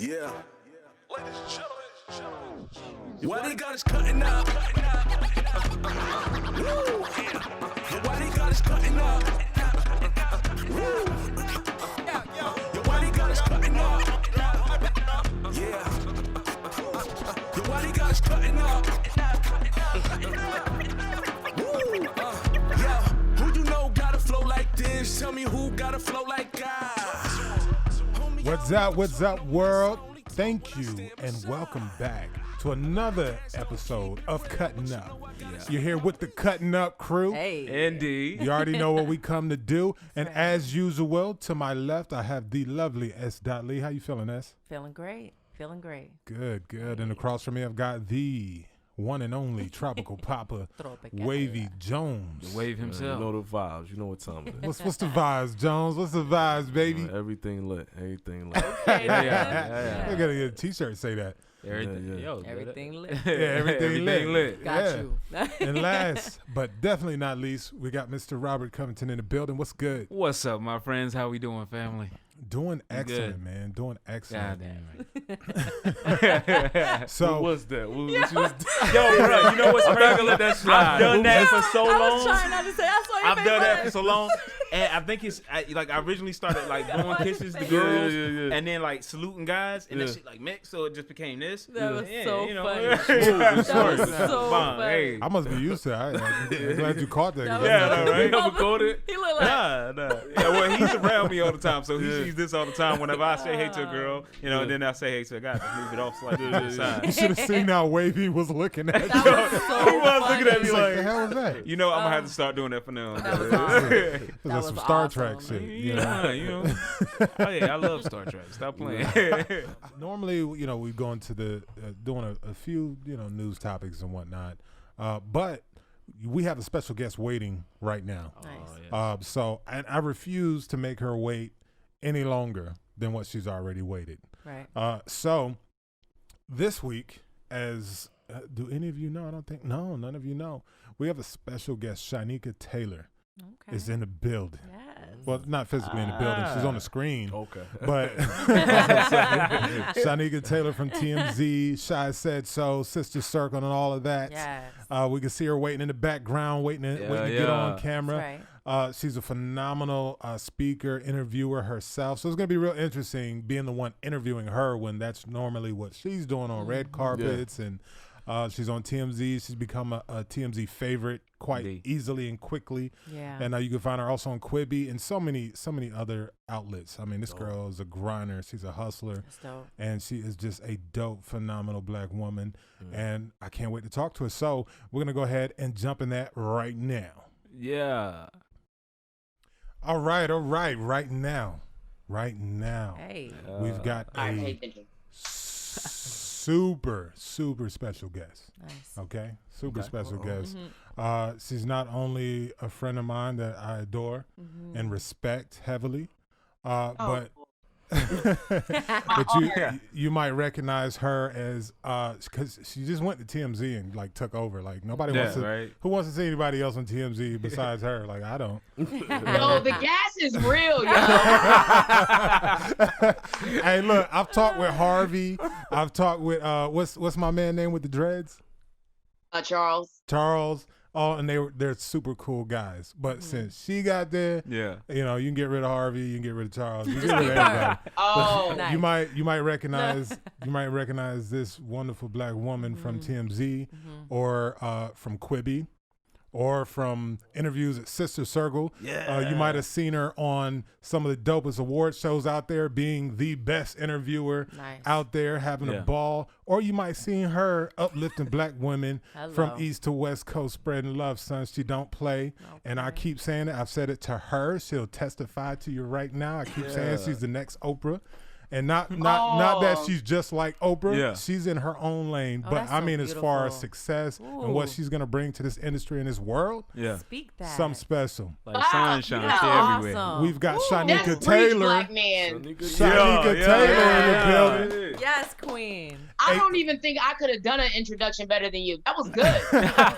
Yeah. Ladies and gentlemen. Why they got us cutting up? Woo. Why they got us cutting up? Woo. Why they got us cutting up? Yeah. Why they got us cutting up? Woo. Yeah. Who you know got a flow like this? Tell me who got a flow like God. What's up, world? Thank you, and welcome back to another episode of Cuttin' Up. Yeah. You're here with the Cuttin' Up crew. Hey. Indeed. You already know what we come to do. And as usual, to my left, I have the lovely SDOT Lee. How you feeling, S? Feeling great. Good. And across from me, I've got the one and only tropical papa, Wavyy Jonez. The wave himself. You know the vibes. You know what time it is. What's the vibes, Jones? What's the vibes, baby? Everything lit. Okay. I gotta get a t-shirt say that. Everything, Yeah. Everything lit. Yeah, everything lit. Got you. And last, but definitely not least, we got Mr. Rob Covington in the building. What's good? What's up, my friends? How we doing, family? Doing excellent, good. man. Doing excellent. God damn So What's that? Yo, bro, you know what's crazy? Let that slide. I've done that for so I was long. trying not to say. I saw your I've face done that like for so long, and I think it's like I originally started like blowing kisses to girls, Yeah. and then like saluting guys, and Yeah. that shit like mixed, so it just became this. That was so you know. funny. That was so funny. Hey. I must be used to it. I'm glad you caught that. That was Yeah, so no, right? Never caught it. He looked like Nah. Yeah, well, he's around me all the time, so he Yeah. sees this all the time. Whenever I say hey to a girl, you know, and then I say hey to a guy, just move it off slightly to the You side. should have seen how Wavyy was looking at you. that was so He was looking at me He's funny. like, the hell was that? You know, I'm gonna have to start doing that for now. That was awesome. It was That like was some Star awesome. Trek shit. Yeah, you know. Oh yeah, I love Star Trek. Stop playing. Normally, you know, we go into the doing a few, you know, news topics and whatnot, but we have a special guest waiting right now. Nice. So I refuse to make her wait any longer than what she's already waited. Right. So this week, as do any of you know? I don't think none of you know. We have a special guest, Shynieka Taylor, Okay. is in the building. Yes. Well, not physically in the building. She's on the screen. Okay. But Shynieka Taylor from TMZ, Shy Said So, Sister Circle, and all of that. Yes. We can see her waiting in the background, waiting to get on camera. That's right. She's a phenomenal speaker, interviewer herself. So it's going to be real interesting being the one interviewing her when that's normally what she's doing on red carpets. And she's on TMZ. She's become a TMZ favorite quite easily and quickly. Yeah. And you can find her also on Quibi and so many other outlets. I mean, this girl is a grinder. She's a hustler. That's dope. And she is just a dope, phenomenal black woman. And I can't wait to talk to her. So we're going to go ahead and jump in that right now. Yeah. All right. Right now, Hey. we've got a super special guest. Nice. Okay? Super special guest. Mm-hmm. She's not only a friend of mine that I adore and respect heavily, but you might recognize her as because she just went to TMZ and like took over. Like nobody wants to. Right. Who wants to see anybody else on TMZ besides her? Like I don't. Yo, the gas is real, yo. Hey, look, I've talked with Harvey. I've talked with what's my man name with the dreads? Charles. Oh, and they're super cool guys. But since she got there, Yeah. you know, you can get rid of Harvey, you can get rid of Charles, you can get rid of everybody. Oh, Nice. You might recognize this wonderful black woman from TMZ or from Quibi or from interviews at Sister Circle. Yeah. You might have seen her on some of the dopest award shows out there, being the best interviewer Nice. out there, having a ball. Or you might seen her uplifting black women from Hello. East to West Coast, spreading love, son. She don't play. And I keep saying it. I've said it to her. She'll testify to you right now. I keep saying she's the next Oprah. And not that she's just like Oprah. Yeah. She's in her own lane. But that's I so mean, as far as beautiful. success and what Ooh. she's going to bring to this industry and this world, Yeah. Speak that. something special. Like sunshine That's everywhere. awesome. We've got that's Shynieka preach, Taylor. black man. Shynieka Taylor in the building. Yes, queen. I don't even think I could have done an introduction better than you. That was good.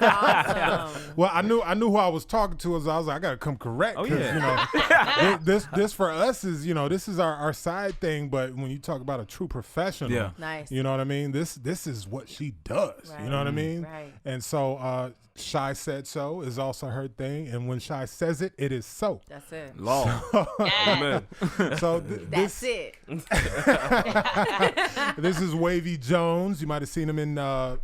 Awesome. Well, I knew who I was talking to. As I was like, I gotta come correct. Oh, yeah. You know, this for us is, you know, this is our side thing. But when you talk about a true professional, Yeah. Nice. you know what I mean. This is what she does. You know what I mean. Right. And so, Shy said so is also her thing, and when Shy says it, it is so. That's it. Law. Yeah. Amen. So That's it. this is Wavyy Jonez. You might have seen him in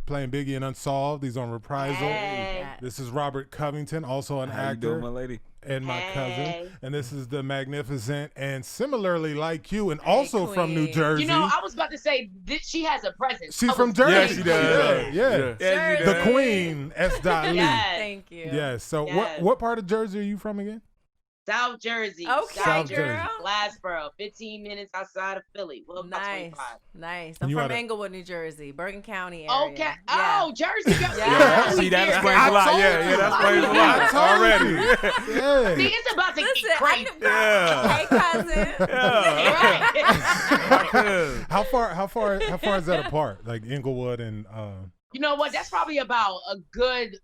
playing Biggie in Unsolved. He's on Reprisal. Hey. This is Robert Covington, also an How you doing, actor, my lady? and my Hey. cousin. And this is the magnificent and similarly like you, and also from New queen. Jersey. You know, I was about to say she has a presence. She's I from was- Jersey. Yeah, she does. Yeah. Yeah, you The does. queen, SDOT Lee. Yes. Thank you. Yes. So Yes. what part of Jersey are you from again? South Jersey. Okay, South girl. Jersey. Glassboro, 15 minutes outside of Philly. Well, about Nice. 25. Nice. And I'm you from had a- Englewood, New Jersey, Bergen County area. Okay. Yeah. Oh, Jersey. Yeah. Yeah, see, that explains a lot. Yeah, that explains a I lot told already. you. See, Yeah. it's about to Listen, get crazy. Yeah. Hey, cousin. Right. How far is that apart? Like Inglewood and You know what? That's probably about a good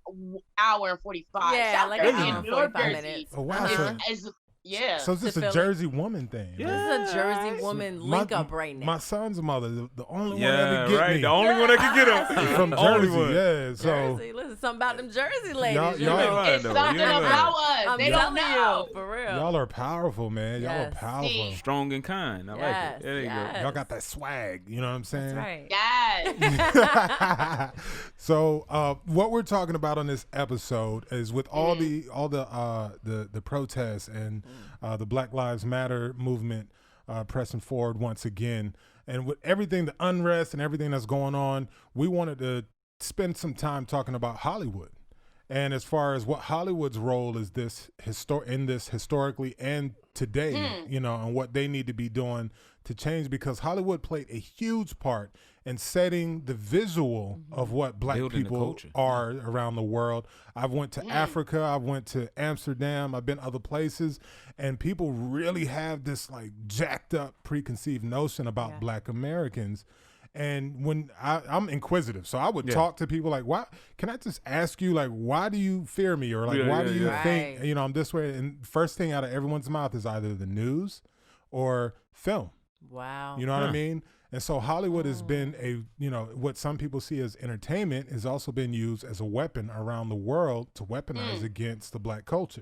hour and 45. Yeah, South like Jersey an hour and and North 45 Jersey minutes. Oh, wow. is yeah. So it's just To a Philly. Jersey woman thing. Yeah. This is a Jersey woman link up right now. My son's mother, the only one Yeah, that would get right. me The only one that can get him. from Only Jersey. one. Yeah. So Jersey, listen, something about them Jersey ladies. Y'all- you y'all- know? It's though. something You know. about us. I'm They don't telling know. you, for real. y'all are powerful, man. Y'all are Yes. powerful. See. Strong and kind. I like Yes, it. There you yes. Y'all got that swag. You know what I'm saying? That's right. Yes. So what we're talking about on this episode is with all the protests and the Black Lives Matter movement pressing forward once again, and with everything, the unrest and everything that's going on, we wanted to spend some time talking about Hollywood. And as far as what Hollywood's role is in this historically and today, you know, and what they need to be doing to change, because Hollywood played a huge part in setting the visual of what Black Building the people culture. are around the world. I've went to Africa, I've went to Amsterdam, I've been other places, and people really have this like jacked up preconceived notion about Black Americans. And when I'm inquisitive, so I would talk to people like, why can I just ask you, like, why do you fear me? Or like, why do you think, Right. you know, I'm this way? And first thing out of everyone's mouth is either the news or film. Wow. You know what I mean? And so Hollywood has been what some people see as entertainment has also been used as a weapon around the world to weaponize against the Black culture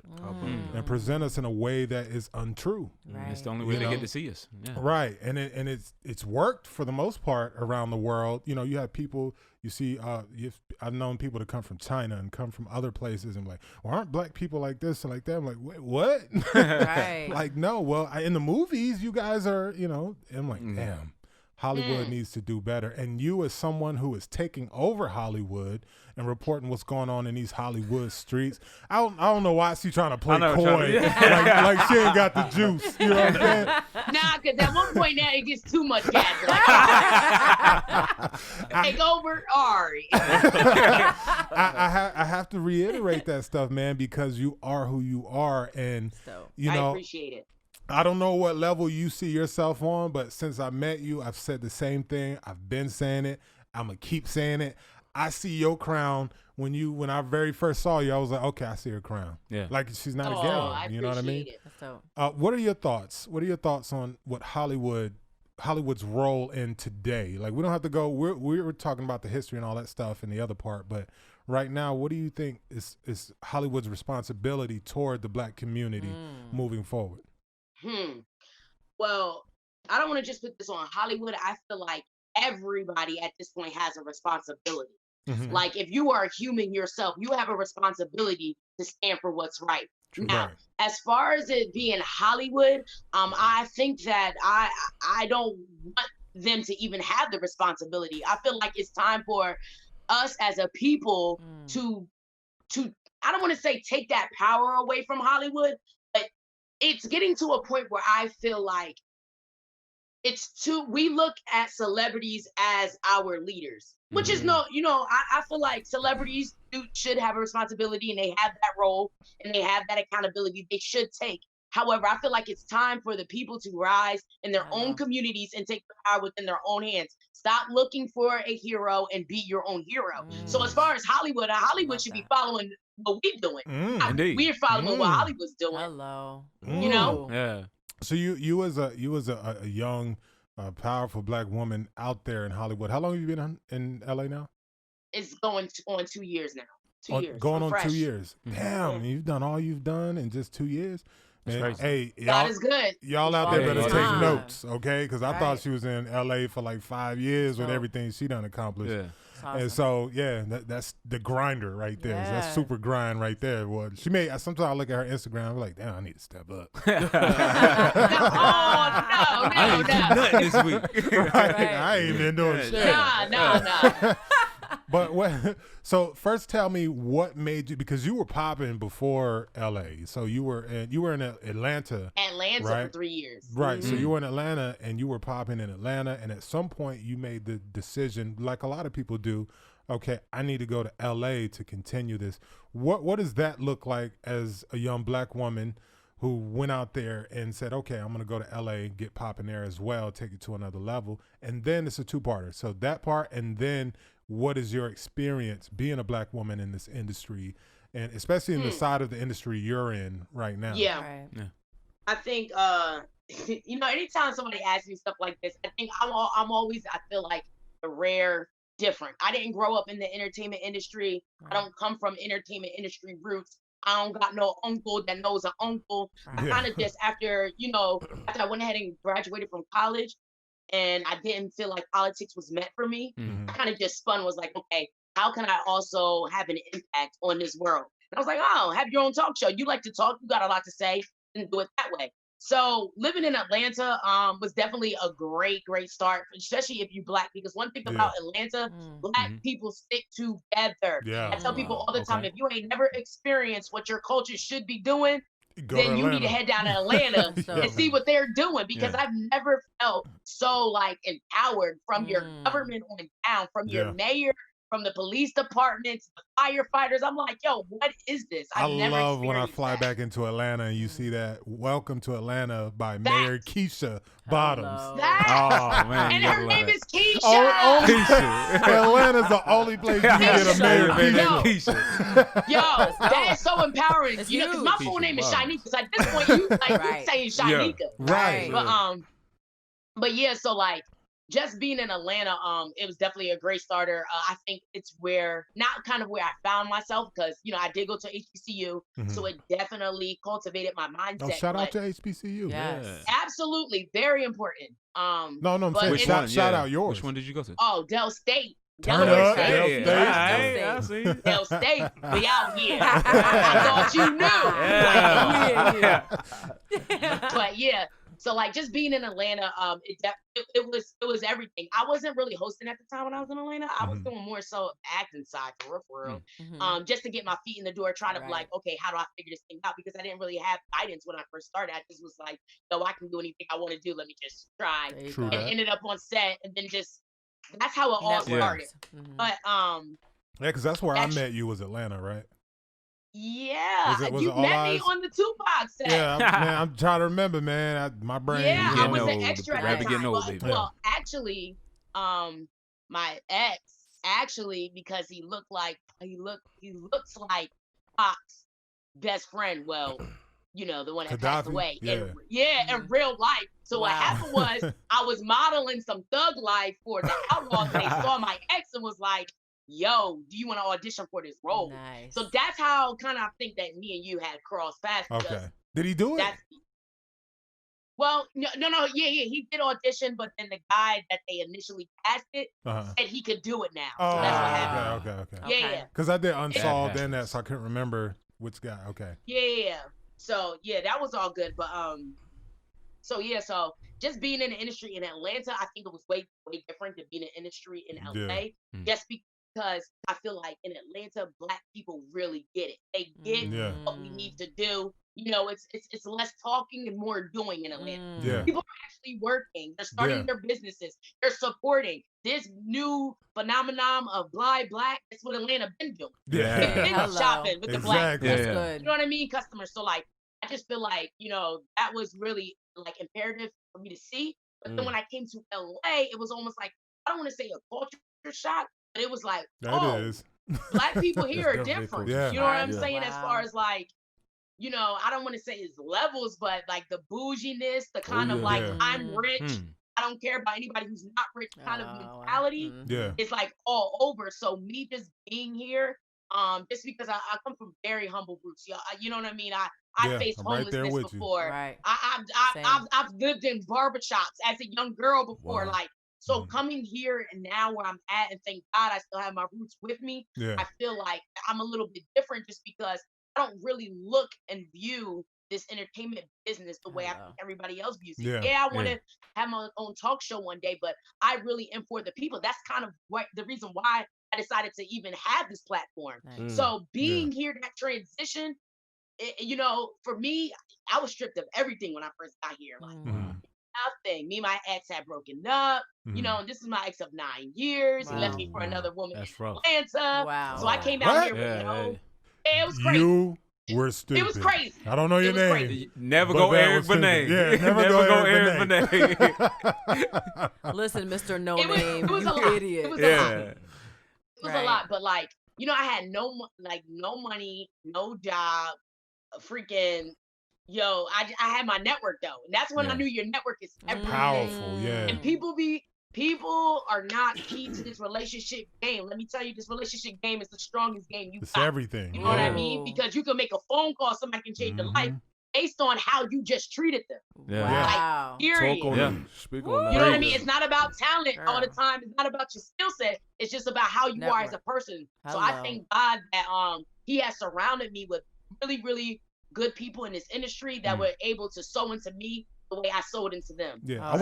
and present us in a way that is untrue. Right. It's the only way You they know? get to see us. Yeah. Right. And it's worked for the most part around the world. You know, you have people, you see, I've known people to come from China and come from other places and like, well, aren't Black people like this and like that? I'm like, wait, what? Right. Like, no, well, in the movies, you guys are, you know, and I'm like, damn. Hollywood needs to do better. And you, as someone who is taking over Hollywood and reporting what's going on in these Hollywood streets, I don't know why she's trying to play know, coy, like she ain't got the juice. You know what I'm saying? Nah, because at one point now it gets too much gas. Take over, Ari. I have to reiterate that stuff, man, because you are who you are, and So, you I know. appreciate it. I don't know what level you see yourself on, but since I met you, I've said the same thing. I've been saying it. I'm going to keep saying it. I see your crown. When I very first saw you, I was like, okay, I see her crown. Yeah. Like she's not Oh, a game. I You know what I mean? appreciate it. so What are your thoughts? What are your thoughts on what Hollywood's role in today? Like, we don't have to go. We're talking about the history and all that stuff in the other part, but right now, what do you think is Hollywood's responsibility toward the Black community moving forward? Well, I don't want to just put this on Hollywood. I feel like everybody at this point has a responsibility. Mhm. Like if you are a human yourself, you have a responsibility to stand for what's right. Now, Right. as far as it being Hollywood, I think that I don't want them to even have the responsibility. I feel like it's time for us as a people to I don't want to say take that power away from Hollywood, but it's getting to a point where I feel like we look at celebrities as our leaders, which is no, I feel like celebrities should have a responsibility and they have that role and they have that accountability they should take. However, I feel like it's time for the people to rise in their I own know. communities and take the power within their own hands. Stop looking for a hero and be your own hero. So as far as Hollywood Love should be that. following what we're doing. Indeed. We're following what Hollywood's doing. Hello. You know? Yeah. So you as a young, powerful black woman out there in Hollywood. How long have you been in LA now? It's going on 2 years now. 2 years. Going I'm on fresh. 2 years. Damn, you've done all you've done in just 2 years. That's Man, crazy. hey, God is good. y'all out there All better the take time. notes, okay? Because I thought Right. she was in LA for like 5 years with So- everything she done accomplished. Yeah. It's awesome. And so, yeah, that's the grinder right there. That's Yeah. super grind right there. Well, sometimes I look at her Instagram, I'm like, damn, I need to step up. I ain't do nothing this week. Right? I ain't been doing shit. Nah. But so first tell me what made you, because you were popping before LA. So you were in Atlanta. Atlanta Right. for 3 years. Right. So you were in Atlanta and you were popping in Atlanta, and at some point you made the decision, like a lot of people do, okay, I need to go to LA to continue this. What does that look like as a young black woman who went out there and said, okay, I'm going to go to LA, get popping there as well, take it to another level? And then it's a two-parter. So that part, and then what is your experience being a black woman in this industry, and especially in the side of the industry you're in right now? Yeah. Right. I think anytime somebody asks me stuff like this, I think I'm always, I feel like a rare different. I didn't grow up in the entertainment industry. I don't come from entertainment industry roots. I don't got no uncle that knows an uncle. I Yeah. kind of just after I went ahead and graduated from college and I didn't feel like politics was meant for me. I kind of just was like, okay, how can I also have an impact on this world? And I was like, oh, have your own talk show. You like to talk, you got a lot to say, and do it that way. So living in Atlanta was definitely a great start, especially if you black, because one thing about Atlanta, black people stick together. Yeah. I tell people all the time, Okay. if you ain't never experienced what your culture should be doing, Go then to you need to Atlanta. head down to Atlanta Yeah. and see what they're doing, because Yeah. I've never felt so like empowered from your government on down, from Yeah. your mayor, from the police departments, the firefighters. I'm like, yo, what is this? I I've never love when I experienced fly that. back into Atlanta and you see that "Welcome to Atlanta" by Mayor Keisha Bottoms. Hello. That, Oh man, and you her gotta name love is Keisha. Atlanta's the only place you can get a Mayor Yo. Keisha. Yo, that is so empowering. It's Because huge. my full name is Wow. Shynieka. So at this point, you Right. saying Shynieka. Right. But yeah, so like just being in Atlanta, it was definitely a great starter. I think it's where I found myself, because I did go to HBCU, so it definitely cultivated my mindset. Oh, shout out but to HBCU. Yes. absolutely very important. No, I'm But saying it's- shout out yours. Which one did you go to? Oh, Dell State. Turn Delaware up, State. Dell Hey, State. alright, I see. Dell State, we out here. I thought you knew. Yeah. But yeah, so like just being in Atlanta, it was everything. I wasn't really hosting at the time when I was in Atlanta. I was doing more so acting side for real. Just to get my feet in the door, try to be like, okay, how do I figure this thing out? Because I didn't really have guidance when I first started. I just was like, no, I can do anything I want to do. Let me just try. There you True go. that. And ended up on set, and then just that's how it all Networks. started. But Yeah, because that's where I Actu- met you, was Atlanta, right? yeah, Was it you All met Eyes? me on the Tupac set. Yeah, man, I'm trying to remember, man. My brain. Yeah, you I know. was an old. extra The at rabbit that getting time. old, Well, baby. well, actually, my ex, because he looks like Pac's best friend. Well, the one that passed Gaddafi? away. Yeah. In real life. So what Wow. happened was I was modeling some thug life for the Outlaws. And they saw my ex and was like, yo, do you want to audition for this role? Nice. So that's how kind of I think that me and you had crossed paths. because Okay. Did he do it? That's well, no, yeah, he did audition, but then the guy that they initially casted Uh-huh. said he could do it now. Oh, So that's what happened. okay. Okay. Yeah, Because I did Unsolved happens. and that, so I couldn't remember which guy. Okay. yeah. So yeah, that was all good. But so just being in the industry in Atlanta, I think it was way different than being in the industry in LA. Just because I feel like in Atlanta, Black people really get it. They get Yeah. what we need to do. It's less talking and more doing in Atlanta. Yeah. People are actually working. They're starting Yeah. their businesses. They're supporting this new phenomenon of black. That's what Atlanta been doing. Yeah. They've been Hello. shopping with the black. Exactly. That's Yeah. good. You know what I mean? Customers. So like, I just feel like, that was really like imperative for me to see. But then when I came to LA, it was almost like, I don't want to say a culture shock, but it was like, That is. Black people here are definitely different. Yeah. You know what I'm Yeah. saying? As far as like, I don't want to say it's levels, but like the bouginess, the kind of like, yeah. I'm rich. I don't care about anybody who's not rich kind of mentality. Yeah. It's like all over. So me just being here, just because I come from very humble roots, y'all. You know what I mean? I faced I'm right there homelessness with you. before. Right. I've lived in barbershops as a young girl before. Wow. Like, so coming here and now where I'm at, and thank God I still have my roots with me. Yeah. I feel like I'm a little bit different just because I don't really look and view this entertainment business the way I think everybody else views it. Yeah. I want to have my own talk show one day, but I really am for the people. That's kind of the reason why I decided to even have this platform. Nice. So being here, that transition, for me, I was stripped of everything when I first got here. Like nothing. Me and my ex had broken up. And this is my ex of 9 years. He left me for another woman That's in rough. Atlanta. Wow. So I came out here, it was crazy. You were stupid. It was crazy. I don't know your It was name. crazy. Never But go that Eric was stupid. Benet. Yeah, never go Eric Benet. Listen, Mr. No It was- Name, it was you a lot. idiot. It was a lot. Yeah. It was Right. a lot, but like, I had no money, no job, freaking, I had my network though. And that's when I knew your network is everything. Powerful, yeah. And people are not key to this relationship game. Let me tell you, this relationship game is the strongest game you It's got. everything. You know what I Yeah. mean? Because you can make a phone call, somebody can change your life based on how you just treated them. Yeah. Wow. Like, period. Talk on Yeah. that. Speak on that. You know what I mean? It's not about talent all the Girl. time. It's not about your skill set. It's just about how you are as a Network. person. So I Hello. thank God that he has surrounded me with really, really good people in this industry that were able to sow into me the way I sowed into them. Yeah, Oh, I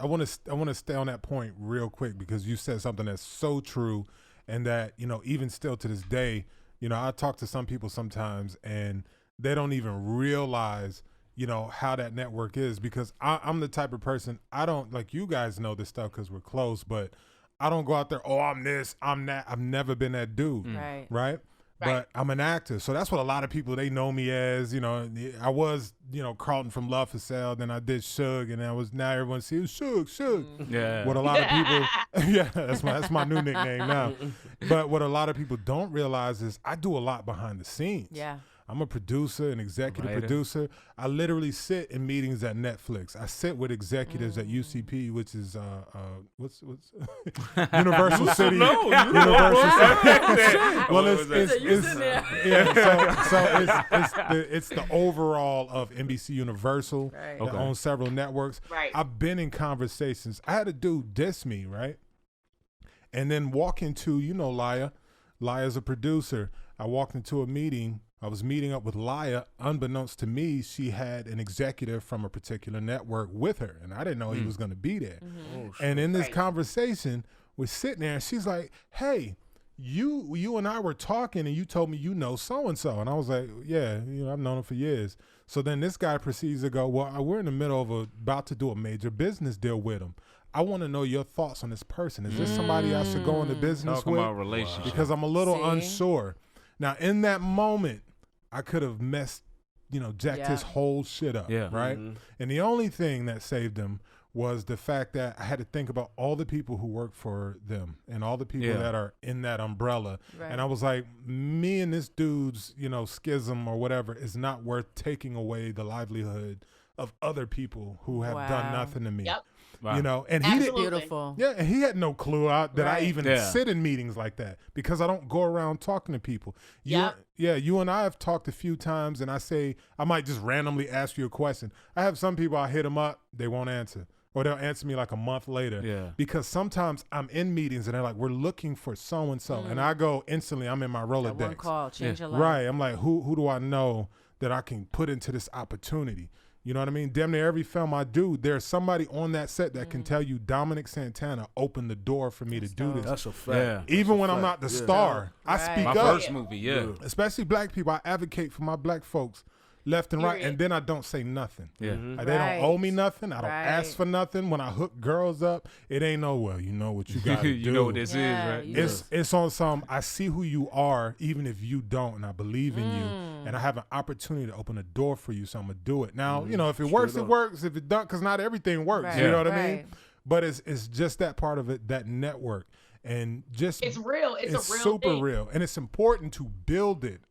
want so, to stay on that point real quick because you said something that's so true, and that even still to this day, I talk to some people sometimes and they don't even realize how that network is, because I'm the type of person, I don't, like, you guys know this stuff because we're close, but I don't go out there, I'm this, I'm that. I've never been that dude, right? But I'm an actor, so that's what a lot of people, they know me as. I was, Carlton from Love for Sale, then I did Suge, and now everyone sees Suge. Yeah. What a lot of people, yeah, that's my new nickname now. But what a lot of people don't realize is I do a lot behind the scenes. Yeah. I'm a producer, an executive Writer. producer. I literally sit in meetings at Netflix. I sit with executives at UCP, which is what's Universal City. Well, it's the overall of NBC Universal Right. that owns several networks. Right. I've been in conversations. I had a dude diss me, right? And then walk into, Laya's a producer. I walked into a meeting. I was meeting up with Laya. Unbeknownst to me, she had an executive from a particular network with her, and I didn't know he was going to be there. Oh, shit. And in this conversation, we're sitting there, and she's like, "Hey, you and I were talking, and you told me you know so-and-so." And I was like, "Yeah, I've known him for years." So then this guy proceeds to go, "Well, we're in the middle of about to do a major business deal with him. I want to know your thoughts on this person. Is this somebody I should go into business Talking with?" about relationship. Because I'm a little See? unsure. Now, in that moment, I could have jacked his whole shit up, Yeah. right? And the only thing that saved him was the fact that I had to think about all the people who work for them and all the people that are in that umbrella. Right. And I was like, me and this dude's, schism or whatever is not worth taking away the livelihood of other people who have done Wow. nothing to me. Yep. Wow. And he didn't. Absolutely. Beautiful. Yeah, and he had no clue that I Right. even sit in meetings like that because I don't go around talking to people. You and I have talked a few times, and I might just randomly ask you a question. I have some people, I hit them up, they won't answer. Or they'll answer me like a month later. Yeah. Because sometimes I'm in meetings and they're like, "We're looking for so-and-so." And I go instantly, I'm in my That one Rolodex. call, change your life. Right. I'm like, who do I know that I can put into this opportunity? You know what I mean? Damn near every film I do, there's somebody on that set that can tell you Dominic Santana opened the door for me to do this. That's a fact. Yeah. Even when I'm not the star, I Right. speak My up. first movie, yeah. Especially black people. I advocate for my black folks. left and right, Period. and then I don't say nothing. Yeah. Like, they don't owe me nothing. I don't Right. ask for nothing. When I hook girls up, it ain't no, well, you know what you got to do. You know what this Yeah, is, right? you It's on some, I see who you are, even if you don't, and I believe in you, and I have an opportunity to open a door for you, so I'm going to do it. Now, you know, if it works, it works. If it don't, because not everything works, Right. you know what I Right. mean? But it's just that part of it, that network. And just It's real. It's a real super thing. real. And it's important to build it.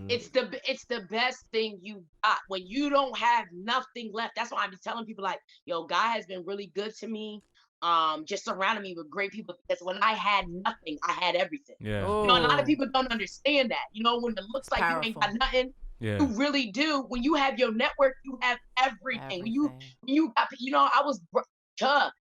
It's the best thing you got when you don't have nothing left. That's why I be telling people like, yo, God has been really good to me. Just surrounding me with great people, because when I had nothing, I had everything. Yeah. You know, a lot Ooh. of people don't understand that. You know, when it looks like you ain't got Powerful. nothing, Yeah. you really do. When you have your network, you have everything. When you got, you know, I was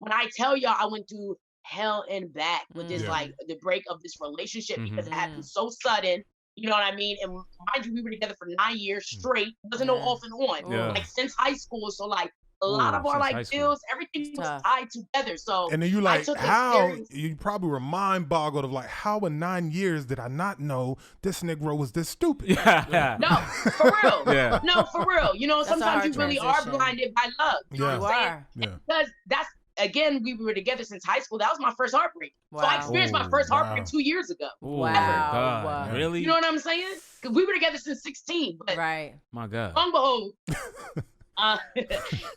when I tell y'all, I went through hell and back with this, Yeah. like the break of this relationship because it Mhm. happened so sudden. You know what I mean? And mind you, we were together for 9 years straight. Wasn't no Yeah. off and on. Yeah. Like since high school. So like a lot of our since high like school. bills, everything was tough. tied together. So And then you I like, took it how, serious. you probably were mind boggled of like, how in 9 years did I not know this Negro was this stupid? Yeah. No, for real. Yeah. No, for real. You know, That's a sometimes hard you really transition. are blinded by love. You know Yeah. what You I'm saying? are. Yeah. Because that's, again, we were together since high school. That was my first heartbeat. So I Wow. experienced my Oh, first wow. heartbreak 2 years ago. Oh, Wow. God. Wow. Really? You know what I'm saying? Because we were together since 16. But Right. My God. long behold,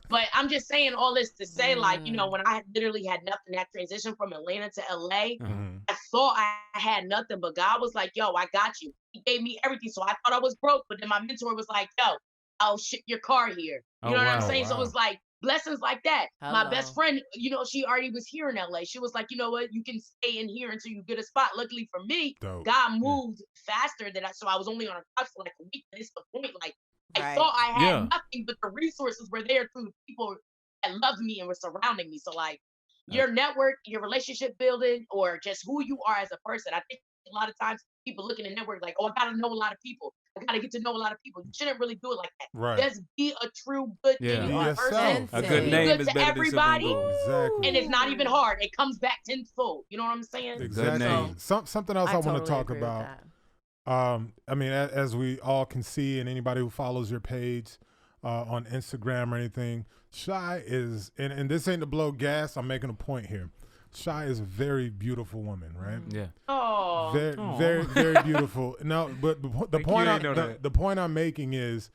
but I'm just saying all this to say, like, you know, when I literally had nothing, that transition from Atlanta to LA, Mhm. I thought I had nothing, but God was like, yo, I got you. He gave me everything. So I thought I was broke, but then my mentor was like, yo, I'll ship your car here. You Oh, know what I'm wow. saying? So it was like blessings like that. My best Hello. friend, you know, she already was here in LA. She was like, you know what? You can stay in here until you get a spot. Luckily for me, Dope. God moved faster than so I was only on a couch for like a week. But it's the point, like, I Right. thought I had Yeah. nothing, but the resources were there through the people that loved me and were surrounding me. So like your network, your relationship building, or just who you are as a person. I think a lot of times people look in the network like, oh, I gotta know a lot of people. I gotta get to know a lot of people. You shouldn't really do it like that. Right. Just be a true good Yeah. thing Be person. yourself. A Be good Be name good is to better everybody. than silver and gold. Exactly. And it's not even hard. It comes back tenfold. You know what I'm saying? Exactly. name. Something else I, want to totally talk agree with about. that. I mean, as we all can see, and anybody who follows your page on Instagram or anything, Shy is, and this ain't to blow gas, I'm making a point here. Shy is a very beautiful woman, right? Yeah. Oh, Very, Aw. very, very beautiful. No, but the Like, point you ain't know the, that. the point I'm making is,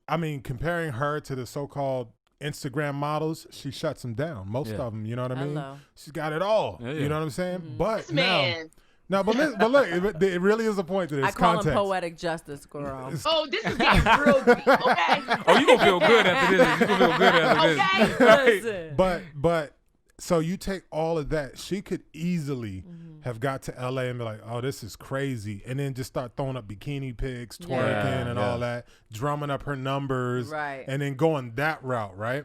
I mean, comparing her to the so-called Instagram models, she shuts them down. Most Yeah. of them, you know what I mean? Hello. She's got it all. Yeah, You yeah. know what I'm saying? But this man. no, but look, it really is a point to this I call context. him poetic justice, girl. Oh, this is getting real deep, okay? Oh, you gonna feel good after this. You gonna feel good after Okay. this. Right? Listen. But so you take all of that, she could easily have got to LA and be like, oh, this is crazy. And then just start throwing up bikini pics, twerking Yeah. and all that, drumming up her numbers. Right. And then going that route, right?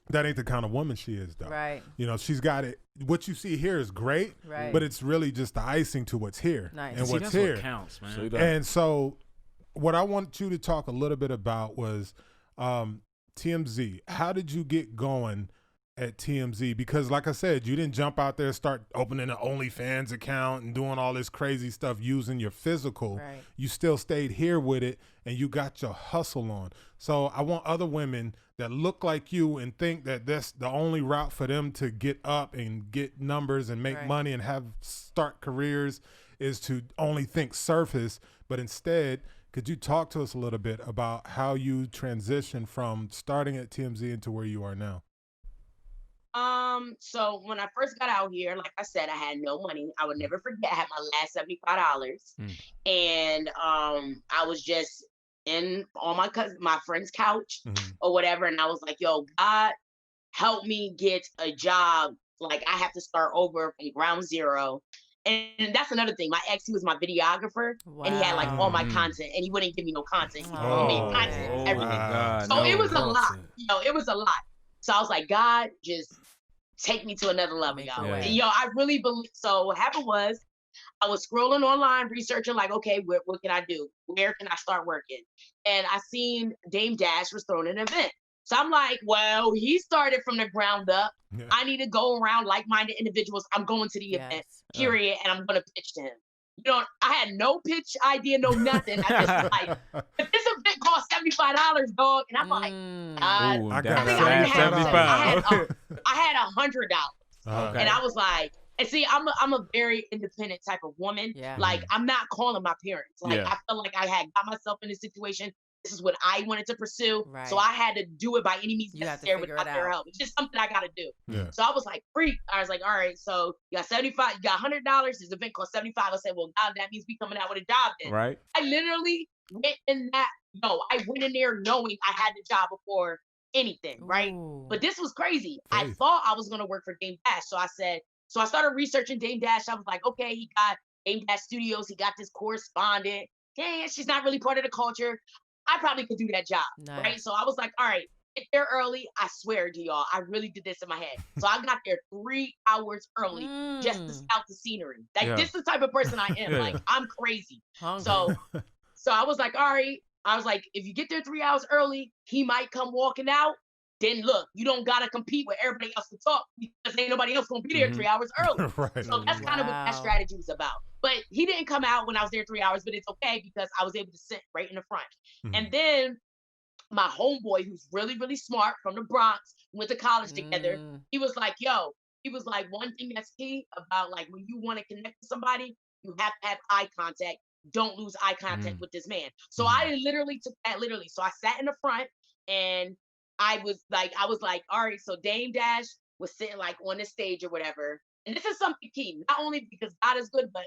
That ain't the kind of woman she is, though. Right. You know, she's got it. What you see here is great, Right. but it's really just the icing to what's here. Nice. And See, what's that's here. what counts, man. See that? And so what I want you to talk a little bit about was TMZ. How did you get going at TMZ? Because like I said, you didn't jump out there and start opening an OnlyFans account and doing all this crazy stuff using your physical. Right. You still stayed here with it and you got your hustle on. So I want other women that look like you and think that that's the only route for them to get up and get numbers and make Right. money and start careers is to only think surface, but instead, could you talk to us a little bit about how you transitioned from starting at TMZ into where you are now? So when I first got out here, like I said, I had no money. I would never forget. I had my last $75, and I was just on my friend's couch or whatever, and I was like, "Yo, God, help me get a job. Like I have to start over from ground zero." And that's another thing. My ex, he was my videographer, and he had like all my content, and he wouldn't give me no content. He made content, man. everything. God, So it was a lot. content. You know, it was a lot. So I was like, God, just take me to another level, Make y'all. a way. And, I really believe. So what happened was, I was scrolling online, researching like, okay, what can I do? Where can I start working? And I seen Dame Dash was throwing an event. So I'm like, well, he started from the ground up. Yeah. I need to go around like-minded individuals. I'm going to the event, Yes. period, and I'm going to pitch to him. I had no pitch idea, no nothing. I just was like, if this event costs $75, dog, and I'm like, Ooh, I that's got I think I that. even had $75. I had $100. Okay. And I was like, and see, I'm a very independent type of woman. Yeah. Like, I'm not calling my parents. Like, Yeah. I felt like I had got myself in this situation. This is what I wanted to pursue. Right. So I had to do it by any means You have to necessary figure without it their out. help. It's just something I got to do. Yeah. So I was like, freak. I was like, all right, so you got 75, you got $100. This event costs 75. I said, well, God, that means we coming out with a job then. Right. I literally went in there knowing I had the job before anything, right? Ooh. But this was crazy. I Faith. thought I was going to work for Dame Dash. So I started researching Dame Dash. I was like, okay, he got Dame Dash Studios. He got this correspondent. Yeah, she's not really part of the culture. I probably could do that job, Nice. right? So I was like, all right, get there early. I swear to y'all, I really did this in my head. So I got there 3 hours early just to scout the scenery. Like, Yeah. this is the type of person I am. Yeah. Like, I'm crazy. Hungry. So I was like, all right. I was like, if you get there 3 hours early, he might come walking out. Then look, you don't gotta compete with everybody else to talk because ain't nobody else gonna be there 3 hours early. Right. So that's kind of what that Wow. strategy was about. But he didn't come out when I was there 3 hours, but it's okay because I was able to sit right in the front. Mhm. And then my homeboy, who's really, really smart from the Bronx, went to college together. He was like, one thing that's key about like when you want to connect with somebody, you have to have eye contact. Don't lose eye contact with this man. So I literally took that literally. So I sat in the front and I was like, all right, so Dame Dash was sitting like on the stage or whatever. And this is something key, not only because God is good, but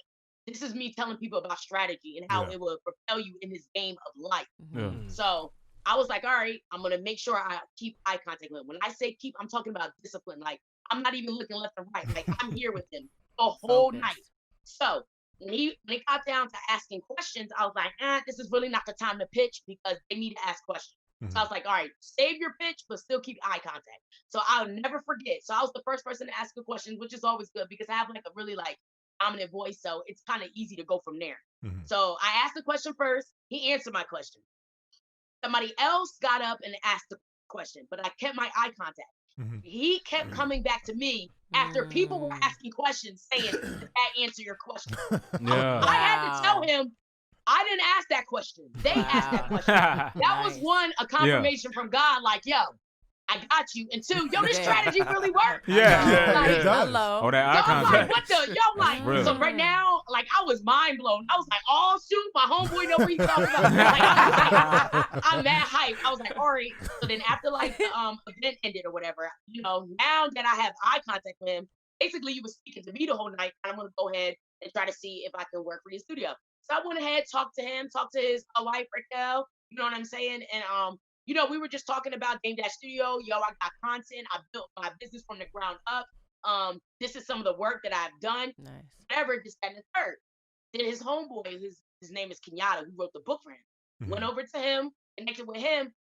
this is me telling people about strategy and how Yeah. it will propel you in this game of life. Yeah. So I was like, all right, I'm going to make sure I keep eye contact with him. When I say keep, I'm talking about discipline. Like, I'm not even looking left and right. Like, I'm here with him the whole Focused. night. So when it got down to asking questions, I was like, this is really not the time to pitch because they need to ask questions. So I was like, all right, save your pitch, but still keep eye contact. So I'll never forget. So I was the first person to ask a question, which is always good because I have like a really like dominant voice. So it's kind of easy to go from there. So I asked the question first. He answered my question. Somebody else got up and asked the question, but I kept my eye contact. He kept coming back to me after people were asking questions saying, did that answer your question? Yeah. I had to tell him, I didn't ask that question. They asked that question. That was one, a confirmation from God, like, yo, I got you. And two, yo, this strategy really worked. Yeah. Like, it does. Hello. Oh, that eye Yo, I'm like, contact. what the? Yo, like, Real. so right now, like, I was mind blown. I was like, oh, shoot, my homeboy know what he's talking about. Like, I'm mad hype. I was like, all right. So then after, like, the event ended or whatever, now that I have eye contact with him, basically, he was speaking to me the whole night. And I'm going to go ahead and try to see if I can work for your studio. So I went ahead, talked to him, talked to his wife, Raquel, you know what I'm saying? And, we were just talking about Dame Dash Studio. Yo, I got content. I built my business from the ground up. This is some of the work that I've done. Nice. Whatever, this, that, and the third. Then his homeboy, his name is Kenyatta, who wrote the book for him. Went over to him, connected with him.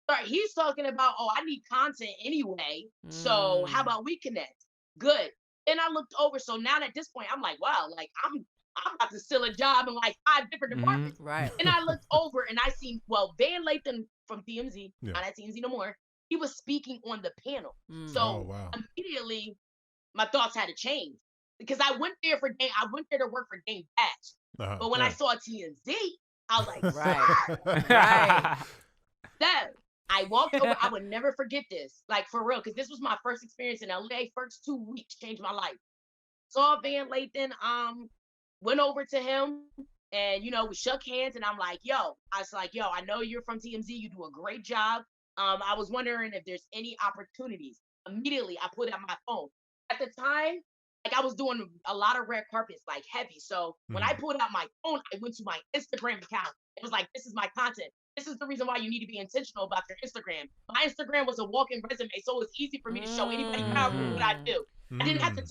Sorry, he's talking about, I need content anyway. So how about we connect? Good. Then I looked over. So now at this point, I'm like, wow, like I'm about to steal a job in like 5 different departments. Right. And I looked over and I seen, Van Lathan from TMZ, not at TMZ no more, he was speaking on the panel. So immediately my thoughts had to change because I went there to work for Dame Dash. But when I saw TMZ, I was like, Right. That I walked over, I would never forget this. Like for real, because this was my first experience in LA. First 2 weeks changed my life. Saw Van Lathan, went over to him and, we shook hands and I was like, yo, I know you're from TMZ. You do a great job. I was wondering if there's any opportunities. Immediately, I put out my phone. At the time, like I was doing a lot of red carpets, like heavy. So when I pulled out my phone, I went to my Instagram account. It was like, this is my content. This is the reason why you need to be intentional about your Instagram. My Instagram was a walking resume, so it was easy for me to show anybody powerful what I do. I didn't have to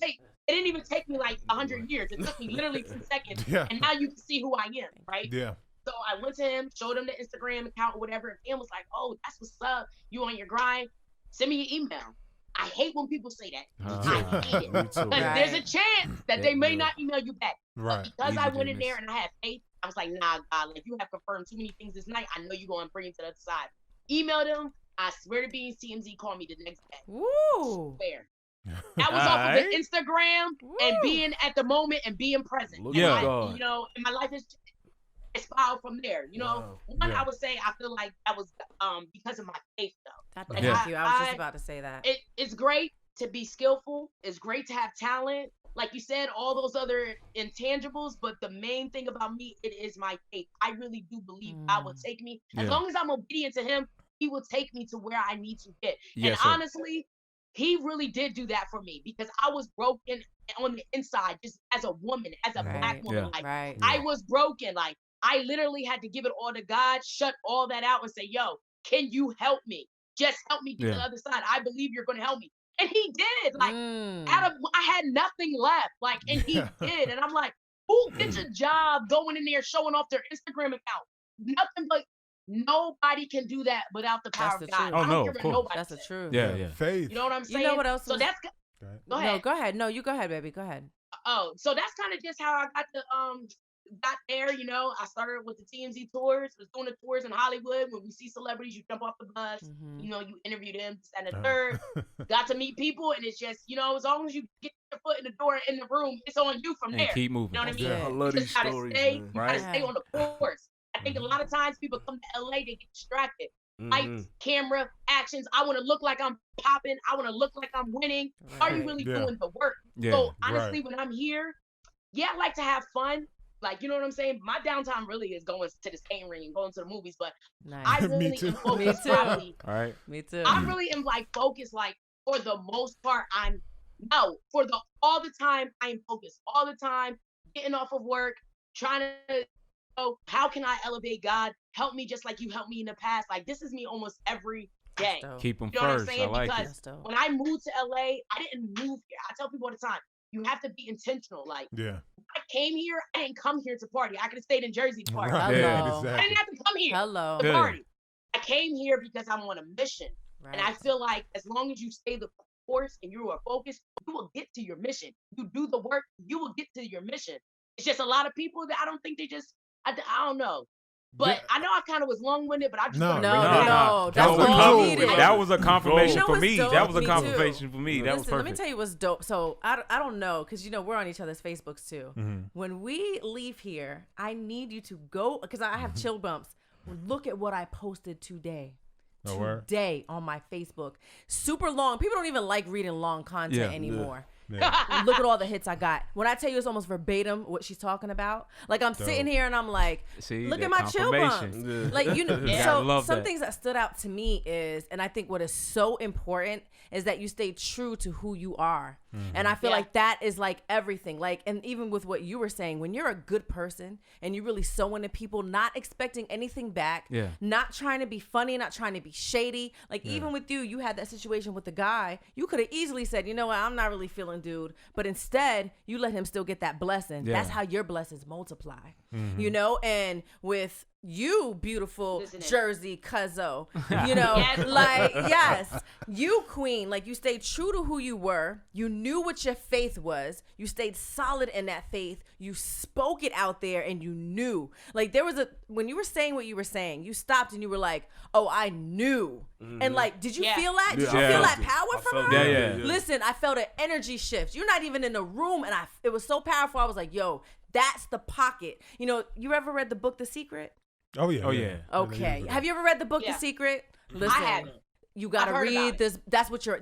it didn't even take me like 100 years. It took me literally 2 seconds. Yeah. And now you can see who I am, right? Yeah. So I went to him, showed him the Instagram account or whatever, and he was like, oh, that's what's up. You on your grind? Send me your email. I hate when people say that. I hate it. Me too. Because there's a chance that they may not email you back. Right. But because I Easy went to in there and I had faith, I was like, nah, God, like you have confirmed too many things this night. I know you're going to bring it to the other side. Emailed him. I swear to being TMZ called me the next day. Woo. Swear. That was off of the Instagram and being at the moment and being present. Look And at I, God. you know, and my life is spiraled from there. You know, one, I would say I feel like that was because of my faith, though. Thank you. I was just about to say that. It's great to be skillful. It's great to have talent. Like you said, all those other intangibles, but the main thing about me, it is my faith. I really do believe God will take me. As long as I'm obedient to him, he will take me to where I need to get. Yes, and honestly, he really did do that for me because I was broken on the inside, just as a woman, as a Black woman. I was broken. Like, I literally had to give it all to God, shut all that out and say, yo, can you help me? Just help me get to the other side. I believe you're going to help me. And he did. Like, I had nothing left. Like, and he did. And I'm like, who gets a job going in there showing off their Instagram account? Nothing but nobody can do that without the power of God. Oh, no, of course. That's the truth. Yeah. Faith. You know what I'm saying? You know what else? So that's go ahead. No, go ahead. No, you go ahead, baby. Go ahead. Oh, so that's kind of just how I got there. You know, I started with the TMZ tours, was doing the tours in Hollywood. When we see celebrities, you jump off the bus, you know, you interview them, this and the third. Got to meet people, and it's just, you know, as long as you get your foot in the door in the room, it's on you from there. Keep moving. You know what I mean? I love You these just gotta stories, stay, man. you gotta stay on the course. I think a lot of times people come to LA, they get distracted. Lights, camera, actions. I want to look like I'm popping. I want to look like I'm winning. Are you really doing the work? So honestly, when I'm here, I like to have fun. Like, you know what I'm saying? My downtime really is going to the skating ring and going to the movies, but I really am focused. Probably, all right. Me too. I really am like focused. Like, for the most part, all the time I am focused. All the time, getting off of work, trying to. How can I elevate God? Help me just like you helped me in the past. Like, this is me almost every day. Keep them you know first. What I'm saying? I like because it. when I moved to LA, I didn't move here. I tell people all the time, you have to be intentional. Like, I came here, I didn't come here to party. I could have stayed in Jersey to party. Right. Exactly. I didn't have to come here to party. I came here because I'm on a mission. And I feel like as long as you stay the course and you are focused, you will get to your mission. You do the work, you will get to your mission. It's just a lot of people that I don't think they just, I don't know. But I know I kind of was long-winded, but I just No. That was a confirmation for me. Dope? That was a Me confirmation for me. That was Listen, perfect. let me tell you what's dope. So I don't know, because you know we're on each other's Facebooks too. When we leave here, I need you to go, because I have chill bumps. Look at what I posted today. Today on my Facebook. Super long. People don't even like reading long content anymore. Look at all the hits I got. When I tell you it's almost verbatim what she's talking about, like I'm sitting here and I'm like, look at my chill bumps. Like, you know, so some things that stood out to me is, and I think what is so important is that you stay true to who you are. And I feel like that is like everything. Like, and even with what you were saying, when you're a good person and you really sow into people, not expecting anything back, not trying to be funny, not trying to be shady. Like even with you had that situation with the guy. You could have easily said, you know what, I'm not really feeling dude, but instead you let him still get that blessing. That's how your blessings multiply. You know, and with you, beautiful Jersey cuzzo, you know, like, yes, you queen, like you stayed true to who you were. You knew what your faith was. You stayed solid in that faith. You spoke it out there and you knew. Like there was when you were saying what you were saying, you stopped and you were like, oh, I knew. And like, did you feel that? Did you feel that power from her? Listen, I felt an energy shift. You're not even in the room, and it was so powerful. I was like, yo, that's the pocket. You know, you ever read the book The Secret? Oh yeah. Okay. Have you ever read the book The Secret? Listen, I haven't. You gotta read this. That's what you're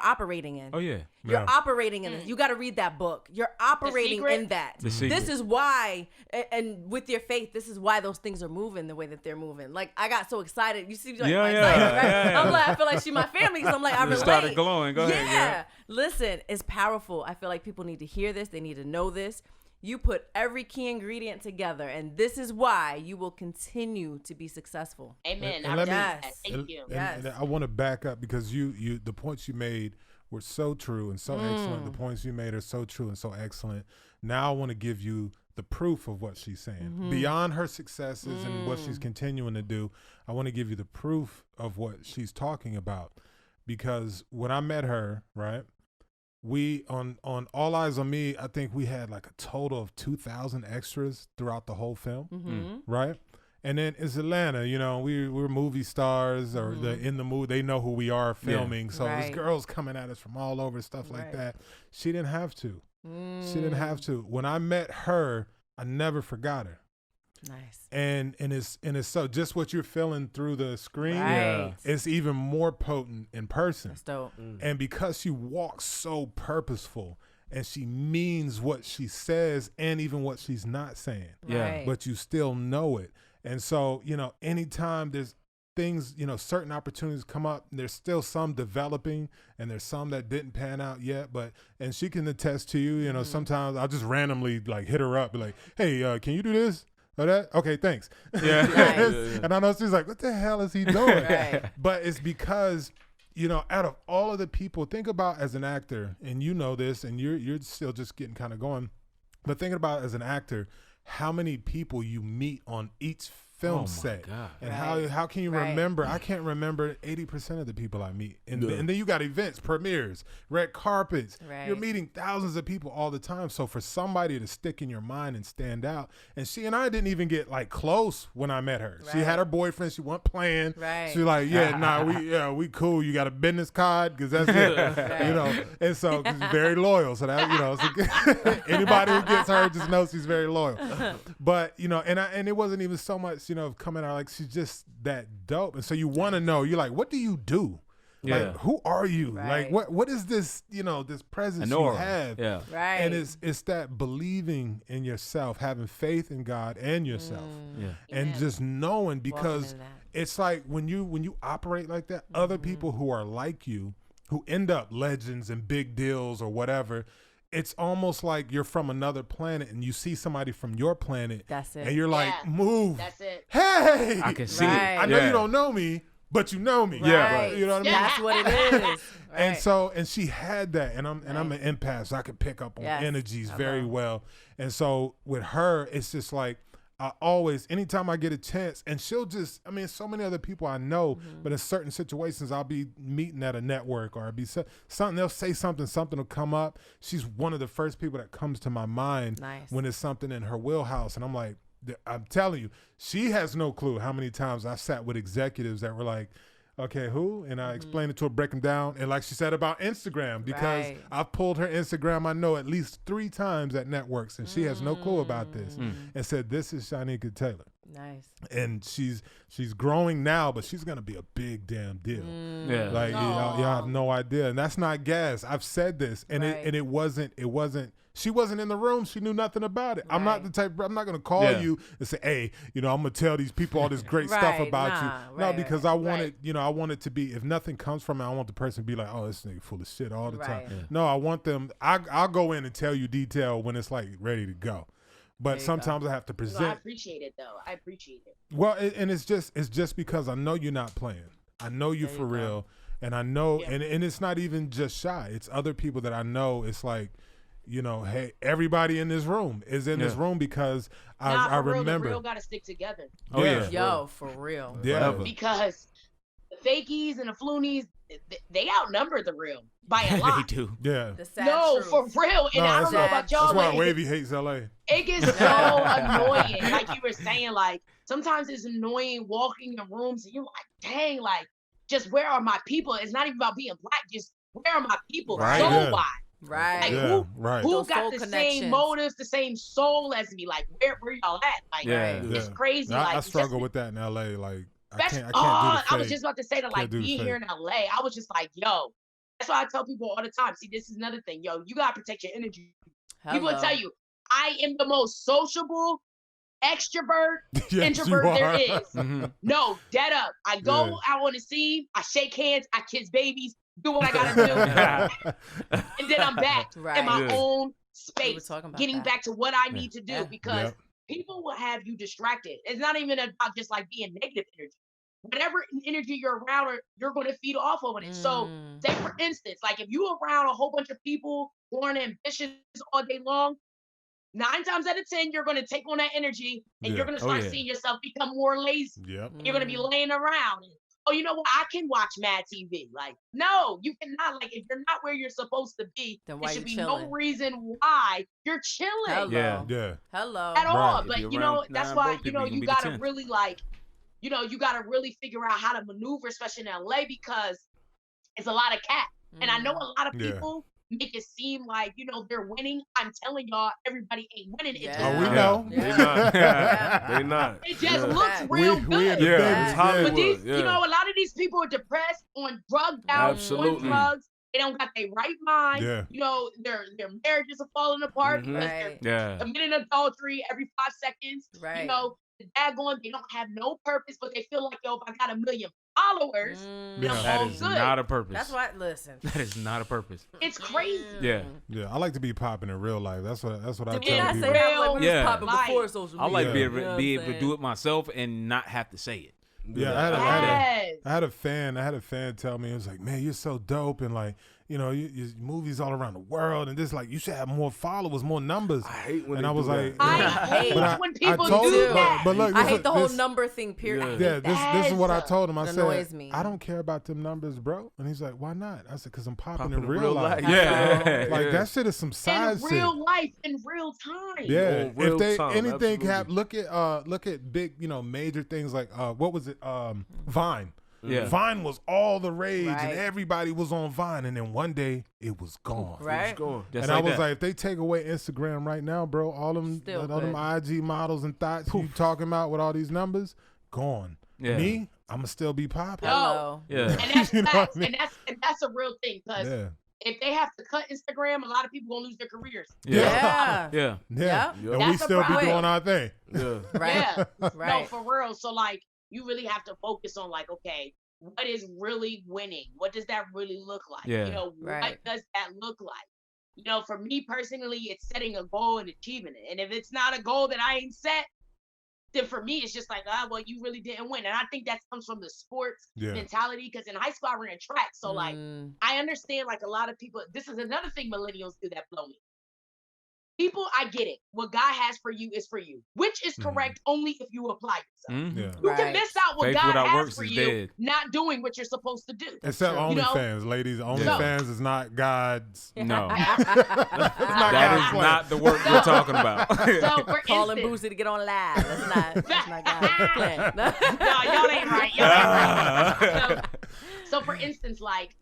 operating in. Oh yeah. You're operating in this. You gotta read that book. You're operating in that. The Secret. This is why, and with your faith, this is why those things are moving the way that they're moving. Like I got so excited. You see, like, excited, right? I'm like, I feel like she's my family because I'm like, I relate. Started glowing. Go ahead. Yeah. Listen, it's powerful. I feel like people need to hear this. They need to know this. You put every key ingredient together, and this is why you will continue to be successful. Amen. Thank you. And I want to back up because you the points you made were so true and so excellent. The points you made are so true and so excellent. Now I want to give you the proof of what she's saying. Beyond her successes and what she's continuing to do, I want to give you the proof of what she's talking about. Because when I met her, right, we on All Eyes on Me, I think we had like a total of 2,000 extras throughout the whole film, right? And then it's Atlanta, you know, we're movie stars or in the movie. They know who we are filming. So there's girls coming at us from all over, stuff like that. She didn't have to. She didn't have to. When I met her, I never forgot her. Nice. And it's so just what you're feeling through the screen, it's even more potent in person. That's dope. And because she walks so purposeful and she means what she says and even what she's not saying. But you still know it. And so, you know, anytime there's things, you know, certain opportunities come up, there's still some developing and there's some that didn't pan out yet, and she can attest to you, you know, sometimes I'll just randomly like hit her up, be like, hey, can you do this or that? Okay, thanks. And I know she's like, what the hell is he doing? But it's because, you know, out of all of the people, think about as an actor, and you know this, and you're still just getting kind of going, but thinking about as an actor, how many people you meet on each film set, and how can you remember? I can't remember 80% of the people I meet, and then you got events, premieres, red carpets. You're meeting thousands of people all the time. So for somebody to stick in your mind and stand out, and she and I didn't even get like close when I met her. She had her boyfriend. She wasn't playing. She was like, we cool. You got a business card because that's it, you know. And so she's very loyal. So that, you know, so anybody who gets her just knows she's very loyal. But you know, and it wasn't even so much, you know, coming out like she's just that dope. And so you want to know, you're like, what do you do? Like, who are you? Like, what is this, you know, this presence you have? And it's that believing in yourself, having faith in God and yourself. And just knowing, because it's like when you operate like that, other people who are like you, who end up legends and big deals or whatever, it's almost like you're from another planet and you see somebody from your planet. That's it. And you're like, move. That's it. Hey, I can see it. I know you don't know me, but you know me. You know what I mean? That's what it is. And so, and she had that, and I'm an empath, so I can pick up on energies very well. And so with her, it's just like, I always, anytime I get a chance, and she'll just, I mean, so many other people I know, but in certain situations, I'll be meeting at a network or I'll be something, they'll say something will come up. She's one of the first people that comes to my mind when it's something in her wheelhouse. And I'm like, I'm telling you, she has no clue how many times I sat with executives that were like, okay, who? And I explained it to her, break them down. And like she said about Instagram, because I've pulled her Instagram, I know, at least 3 times at networks, and she has no clue about this, and said, this is Shynieka Taylor. Nice. And she's growing now, but she's going to be a big damn deal. Like, y'all have no idea. And that's not gas. I've said this, and it wasn't, she wasn't in the room. She knew nothing about it. I'm not the type, I'm not going to call you and say, hey, you know, I'm going to tell these people all this great stuff about you. No, because I want it, you know, I want it to be, if nothing comes from it, I want the person to be like, oh, this nigga full of shit all the time. No, I want them, I'll go in and tell you detail when it's like ready to go. But sometimes I have to present. No, I appreciate it though. I appreciate it. Well, and it's just because I know you're not playing. I know you for real. And I know, and it's not even just Shy. It's other people that I know. It's like, you know, hey, everybody in this room is in this room because I remember. The real got to stick together. Oh yeah. Yo, for real. Yeah. Because the fakies and the floonies, they outnumber the real by a lot. They do. Yeah. The sad truth. For real. And I don't know about y'all. That's why Wavyy hates LA. It gets so annoying. Like you were saying, like sometimes it's annoying walking in rooms and you're like, dang, like just where are my people? It's not even about being black. Just where are my people? Soul-wise. Like who got the same motives, the same soul as me? Like where y'all at? Like it's crazy. I struggle with that in LA. Like I can't do the I was just about to say that, like being here in LA, I was just like, yo, that's why I tell people all the time. See, this is another thing. Yo, you gotta protect your energy. People will tell you, I am the most sociable extrovert, introvert there is. No, dead up. I go out on the scene, I shake hands, I kiss babies, do what I gotta do, and then I'm back in my own space, getting back to what I need to do because people will have you distracted. It's not even about just like being negative energy. Whatever energy you're around, you're going to feed off of it. So, say for instance, like if you're around a whole bunch of people who aren't ambitious all day long, 9 times out of 10, you're going to take on that energy and you're going to start seeing yourself become more lazy. You're going to be laying around and oh, you know what? I can watch Mad TV. Like, no, you cannot. Like, if you're not where you're supposed to be, Then there why should you be no chilling? reason why you're chilling Hello. Yeah. Yeah. Hello. at all. Right. If But you're you know, around that's nine why, broke you people, know, you can you be the gotta 10th. really like, you know, you gotta really figure out how to maneuver, especially in LA, because it's a lot of cat. And I know a lot of Yeah. people make it seem like, you know, they're winning. I'm telling y'all, everybody ain't winning. It Yeah. just Oh, we looks- know. They Yeah. not. Yeah. They not. It just Yeah. looks Facts. real We good. in the Yeah, business, it's Hollywood. But these, yeah. you know, a lot of these people are depressed, on drugged out, on Absolutely. drugs. They don't got their right mind. Yeah. You know, their marriages are falling apart Mhm. because Right. they're Yeah. committing adultery every 5 seconds. Right. You know, the daggone, they don't have no purpose, but they feel like, yo, if I got 1 million followers, Mm. then Yeah. I'm That all is good. not a purpose. That's why. Listen. That is not a purpose. It's crazy. Yeah. Yeah. I like to be popping in real life. That's what I Did we tell not people. say how like we was Yeah. popping Like, before social media? I like Yeah. be You able, know what be I'm able to saying? do it myself and not have to say it. Yeah, I Yes. had a fan tell me, it was like, man, you're so dope, and like, you know, you movies all around the world, and just like you should have more followers, more numbers. I hate when And they I was do that. like, I yeah. hate But when people told do him, that. But look, I this hate is- the whole this- number thing. Period. Yeah, this is what I Yes. told him. I It said, annoys me. I don't care about them numbers, bro. And he's like, why not? I said, because I'm popping Popping in real life. Yeah. Like Yeah. that shit is some side In shit. real life, in real time. Yeah, In real if they time, anything absolutely. happen, look at big, you know, major things like what was it? Vine. Yeah. Vine was all the rage, Right. and everybody was on Vine, and then one day it was gone. Right. It's going. Just And I like was that. like, if they take away Instagram right now, bro, all them Still all them good. IG models and thoughts you talking about with all these numbers, gone. Yeah. Me, I'ma still be popping. Hello. Yeah. And that's You know facts. what I mean? And that's a real thing, because Yeah, if they have to cut Instagram, a lot of people gonna lose their careers. Yeah. Yeah. Yeah. yeah, Yep. and we That's a still be problem. doing our thing. Yeah. Right. Yeah. No, Right. for real. So like, you really have to focus on like, okay, what is really winning? What does that really look like? Yeah. You know, Right. what does that look like? You know, for me personally, it's setting a goal and achieving it. And if it's not a goal that I ain't set, then for me, it's just like, well, you really didn't win. And I think that comes from the sports Yeah, mentality, because in high school I ran track. So like, Mm. I understand like a lot of people, this is another thing millennials do that blow me. People, I get it. What God has for you is for you, which is Mhm. correct only if you apply yourself. Mhm. yeah. You Right. can miss out what Faith God without has works for is you, dead. not doing what you're supposed to do. Except true. You know? OnlyFans, ladies. So- OnlyFans is not God's. No. It's not That God's is plan. not the work we're talking about. So for Calling instance, Boosie to get on live. That's not God's plan. no, y'all ain't right. Y'all ain't right. So for instance, like,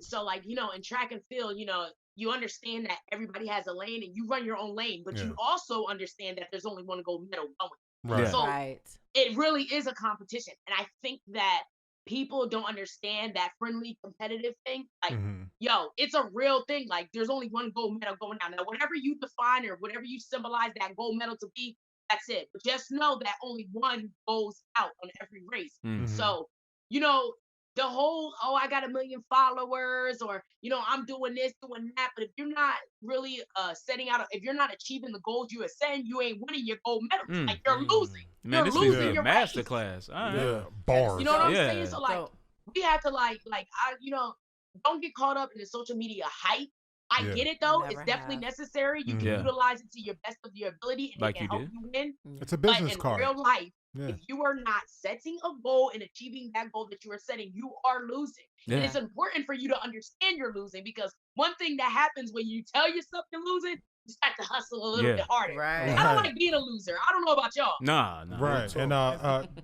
so like, you know, in track and field, you know, you understand that everybody has a lane and you run your own lane, but Yeah. you also understand that there's only one gold medal going. Right. Yeah. So Right. it really is a competition. And I think that people don't understand that friendly competitive thing. Like, Mhm. yo, it's a real thing. Like, there's only one gold medal going down. Now, whatever you define or whatever you symbolize that gold medal to be, that's it. But just know that only one goes out on every race. Mhm. So, you know, the whole, oh, I got 1 million followers, or, you know, I'm doing this, doing that. But if you're not really setting out, if you're not achieving the goals you are setting, you ain't winning your gold medals. Mm. Like, you're losing. Man, You're this needs to losing be a your master race. class. All right. Yeah. Bars. You know what I'm Yeah. saying? So like, So, we have to like you know, don't get caught up in the social media hype. I Yeah. get it though. Never It's definitely have. necessary. You can Yeah. utilize it to your best of your ability, and Like it can you help did. you win. It's a But business in card. real life, Yeah. if you are not setting a goal and achieving that goal that you are setting, you are losing. And Yeah. it's important for you to understand you're losing, because one thing that happens when you tell yourself you're losing, you start to hustle a little Yeah. bit harder. right. I Right. don't like being a loser. I don't know about y'all. Nah, nah. Right. And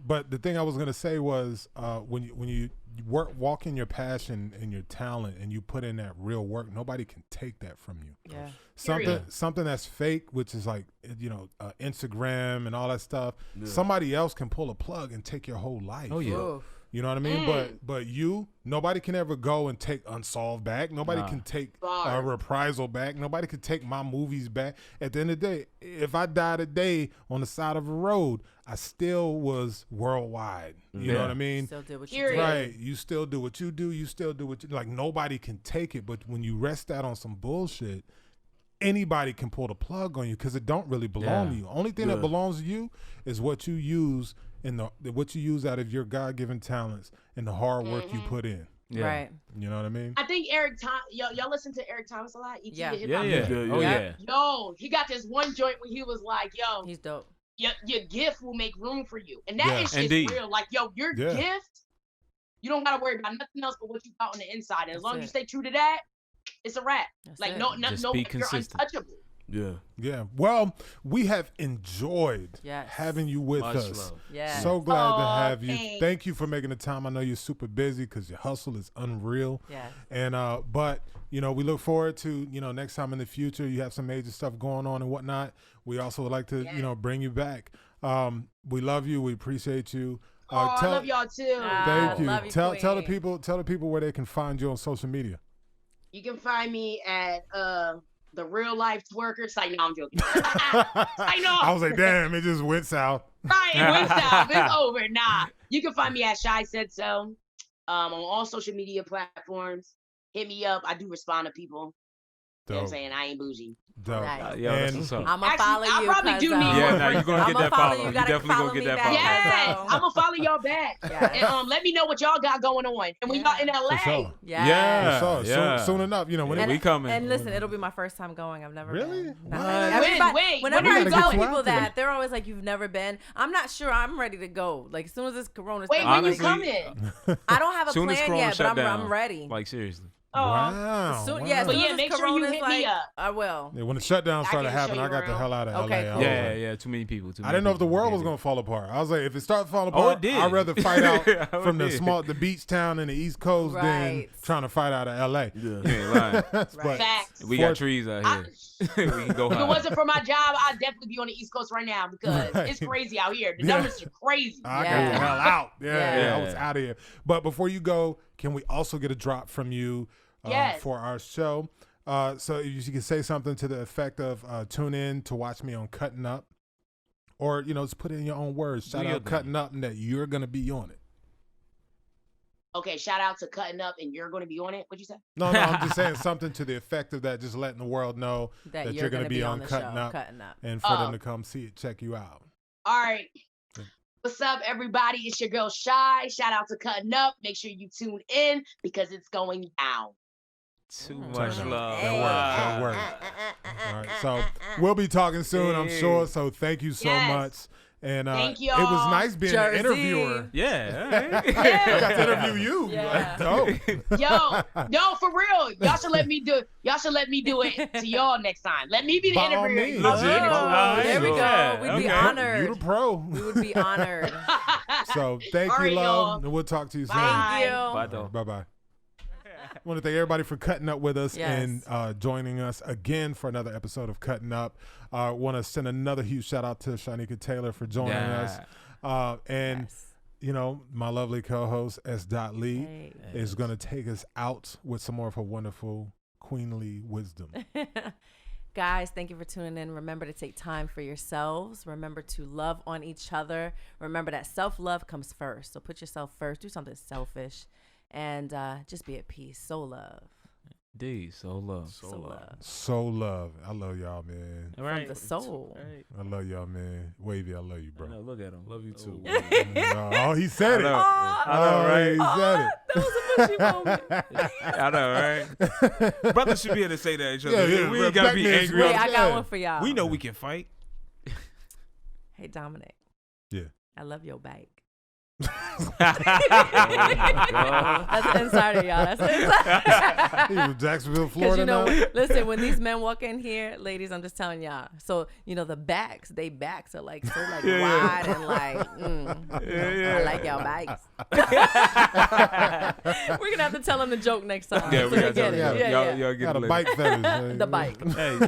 but the thing I was gonna say was when you walk in your passion and your talent and you put in that real work, nobody can take that from you. Yeah. Something that's fake, which is like, you know, Instagram and all that stuff. Yeah. Somebody else can pull a plug and take your whole life. Oh, yeah. Oof. You know what I mean? But nobody can ever go and take Unsolved back. Nobody Nah. can take Bars. Reprisal back. Nobody can take my movies back. At the end of the day, if I die today on the side of a road, I still was worldwide. You know Yeah. what I mean? Still did what you Period. did. Right. You still do what you do. You still do what you like. Nobody can take it. But when you rest that on some bullshit, anybody can pull the plug on you because it don't really belong to Yeah. you. Only thing that Yeah. belongs to you is what you use in what you use out of your God-given talents and the hard work you put in. Yeah. Right. You know what I mean? I think y'all listen to Eric Thomas a lot? ET, Yeah. the hip Yeah, hop yeah. dude? Oh, Yeah. yeah. Yo, he got this one joint where he was like, yo, He's dope. your gift will make room for you. And that Yeah. is just Indeed. real. Like, yo, your Yeah. gift You don't gotta worry about nothing else but what you got on the inside. And as long as you it. stay true to that, it's a wrap. That's Like it. no, Just no, be you're consistent. untouchable. Yeah. Yeah. Well, we have enjoyed Yes. having you with Much us. love. Yeah. So glad to Aw, have you. thanks. Thank you for making the time. I know you're super busy because your hustle is unreal. Yes. And but you know, we look forward to, you know, next time in the future you have some major stuff going on and whatnot. We also would like to, you know, bring you back. We love you. We appreciate you. I love y'all too. Thank you. Love you, Tell the queen. people where they can find you on social media. You can find me at the Real Life Twerker site. No, I'm joking. I know. I was like, damn, it just went south. Right, it went south. It's over. Nah. You can find me at Shy Said So on all social media platforms. Hit me up. I do respond to people. You know what I'm Dope. saying? I ain't bougie. Dope. Nice. Yeah, that's And- what's up. I'm gonna Actually, follow I you. probably do 'cause, need Yeah, more now you're gonna I'ma get that follow follow. you. You Gotta definitely follow gonna get me that back. follow. Yes, So- I'm gonna follow y'all back. Yes. And let me know what y'all got going on. And when y'all in LA, For sure. Yes. Yeah. For sure. Yeah. Soon enough, you know, when Yeah, it, we coming. And listen, it'll be my first time going. I've never Really? been. What? Everybody, Wait, whenever when I are you tell going? people that, they're always like, "You've never been." I'm not sure. I'm ready to go. Like as soon as this Corona wait, stuff, when you Honestly, coming? I don't have a Soon as plan Corona yet, but shut I'm down, ready. Like seriously. wow. Soon, wow. yeah, as But soon yeah, as make this sure you Corona's hit me like, up. I will. Yeah, when the shutdown started can show happening, you I got the around. hell out of Okay, LA. I cool. was Yeah, like- yeah. Too many people. I didn't know if the world was gonna fall apart. I was like, if it starts falling Oh, apart, it did. I'd rather fight out Oh, from it the beach town in the East Coast than Right. trying to fight out of LA. Yeah. You ain't lying. Right. Facts. We got trees out here. We can go If it high. wasn't for my job, I'd definitely be on the East Coast right now because Right. it's crazy out here. The Yeah. numbers are crazy. I got Yeah. the hell out. Yeah, Yeah. I was out of here. But before you go, can we also get a drop from you Yes. for our show? So if you can say something to the effect of tune in to watch me on Cuttin' Up, or you know, just put it in your own words. Shout your out thing. Cuttin' Up and that you're gonna be on it. Okay, shout out to Cutting Up, and you're going to be on it. What'd you say? No, I'm just saying something to the effect of that. Just letting the world know That you're gonna be on the Cuttin' show, Up, Cutting Up. and for them to come see it, check you out. All right. What's up, everybody? It's your girl Shy. Shout out to Cutting Up. Make sure you tune in because it's going down. Too much love. That works. All right, so we'll be talking soon, I'm sure. So thank you so Yes. much. And Thank it was y'all. nice being Jersey. an interviewer. Yeah. I got to interview you. Yeah. Dope. Yo, for real. Y'all should let me do it to y'all next time. Let me be the By all interviewer. means. Y'all be Legit. the Oh, interviewer. there we go. Yeah, We'd be okay. honored. You the pro. We would be honored. So thank All you, right, love. y'all. And we'll talk to you soon. Bye. Thank you. Bye, though. Bye-bye. I want to thank everybody for cutting up with us Yes. and joining us again for another episode of Cutting Up. I want to send another huge shout out to Shynieka Taylor for joining us. And, Yes. you know, my lovely co-host, SDOT Lee, Hey. is going to take us out with some more of her wonderful queenly wisdom. Guys, thank you for tuning in. Remember to take time for yourselves. Remember to love on each other. Remember that self-love comes first. So put yourself first. Do something selfish. And just be at peace. Soul love. D, so love. So love. So love. I love y'all, man. All right. From the soul. Right. I love y'all, man. Wavyy, I love you, bro. No, look at him. Love you too. Oh, he said it. I know. Aw, I know, right? He said it. that was a mushy moment. I know, right? Brothers should be able to say that to each other. Yeah, We ain't gotta be black angry. men- Wait, I got Yeah. one for y'all. We know we can fight. Hey, Dominic. Yeah. I love your bike. God. That's an insider, y'all. That's an insider. He was Jacksonville, Because, Florida you know, now. listen, when these men walk in here, ladies, I'm just telling y'all. So, you know, the backs are like so like wide and like, I like y'all bikes. We're going to have to tell them the joke next time. Yeah, so we they gotta get tell it. you. Yeah, yeah. Y'all get Got it a later. bike fetish. man. The bike. Hey,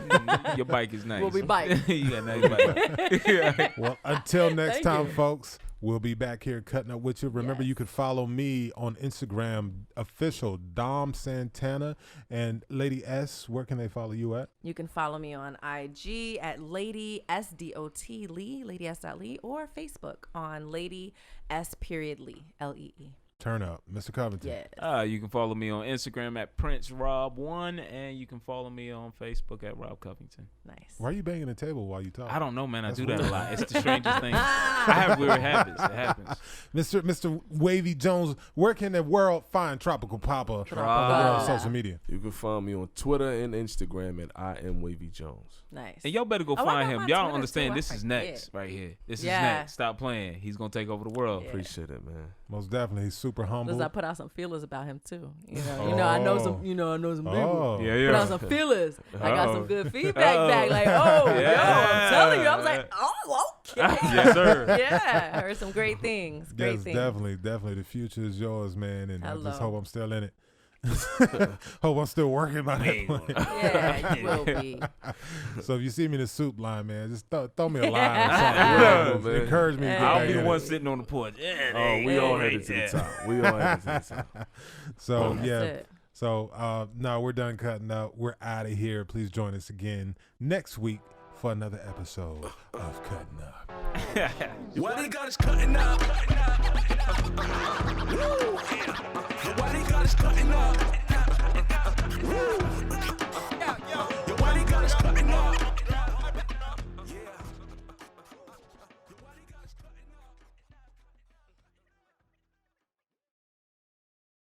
your bike is nice. We'll be bike. You got a nice bike. Yeah. Well, until next Thank time, you. folks, we'll be back here cutting up with you. Remember, Yes. you can follow me on Instagram, official Dom Santana. And Lady S, where can they follow you at? You can follow me on IG at Lady SDOT Lee, Lady S.Lee, or Facebook on Lady S.Lee, Lee. Turn up, Mr. Covington. Yes. You can follow me on Instagram at PrinceRob1, and you can follow me on Facebook at Rob Covington. Nice. Why are you banging the table while you talk? I don't know, man. That's I do that weird. a lot. It's the strangest thing. I have weird habits. It happens. Mr. Wavyy Jonez, where can the world find Tropical Papa on the world of social media? You can find me on Twitter and Instagram at I am Wavyy Jonez. Nice. And y'all better go Oh, I find got him. my Y'all don't Twitter, understand. too. I This is forget. next right here. This is Yeah. next. Stop playing. He's going to take over the world. Yeah. Appreciate it, man. Most definitely. He's super humble. Because I put out some feelers about him too. I know some people. Yeah. Put out some feelers. I got some good feedback back. Like, I'm telling you. I was like, okay. Yes, sir. Yeah, I heard some great things. Great things. Definitely. The future is yours, man. And I just hope I'm still in it. Hope I'm still working my that plan. Yeah, you will be. So if you see me in the soup line, man, just throw me a line or something. Man. Encourage me. I'll be the one sitting on the porch. We all headed to the top. We all headed to the top. So That's it. So no, we're done cutting up. We're out of here. Please join us again next week for another episode of Cutting Up. Why they got us cutting up? Why they got us cutting up?